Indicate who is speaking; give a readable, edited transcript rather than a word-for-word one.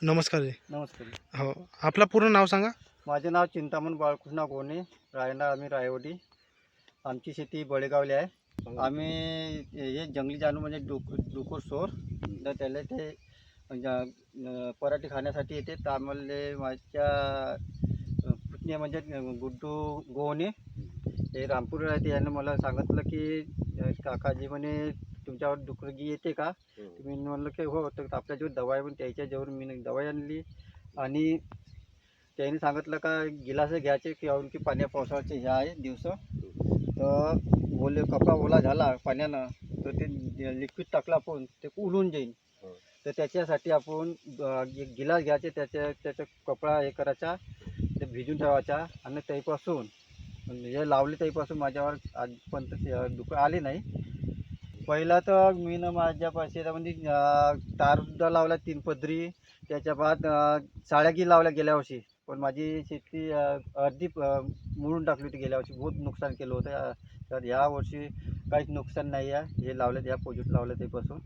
Speaker 1: नमस्कार जी.
Speaker 2: नमस्कार.
Speaker 1: हो, आपलं पूर्ण नाव सांगा.
Speaker 2: माझे नाव चिंतामण बाळकृष्ण गोणे. राहणार आम्ही रायवडी. आमची शेती बळेगावली आहे. आम्ही हे जंगली जानू म्हणजे डुकर सोर, तर त्याला ते पराठी खाण्यासाठी येते. तर आम्हाला माझ्या पुतण्या म्हणजे गुड्डू गोणे हे रामपूर राहते, यानं मला सांगितलं की काकाजी म्हणे तुमच्यावर डुकरगी येते का? मी म्हणलं की हो. तर आपल्याजवळ दवा आहे, पण त्याच्याजवळ मी दवाई आणली आणि त्याने सांगितलं का गिलास घ्यायचे की पाण्या पावसाळ्याचे हे आहे दिवस. तर बोलले कपडा ओला झाला पाण्यानं तर ते लिक्विड टाकलं आपण ते उडून जाईल. तर त्याच्यासाठी आपण एक गिलास घ्यायचे, त्याचा कपडा हे करायचा, ते भिजून ठेवायचा आणि त्यापासून हे लावले. त्यापासून माझ्यावर आजपर्यंत दुखं आले नाही. पहिला तर मी ना माझ्यापाशी म्हणजे तारसुद्धा लावला 3 पदरी. त्याच्या बाद साळ्यागी लावल्या गेल्या वर्षी. पण माझी शेती अर्धी मोडून टाकली होती गेल्या वर्षी. बहुत नुकसान केलं होतं. तर ह्या वर्षी काहीच नुकसान नाही आहे. हे लावलं, या प्रोजेक्ट लावलं त्यापासून.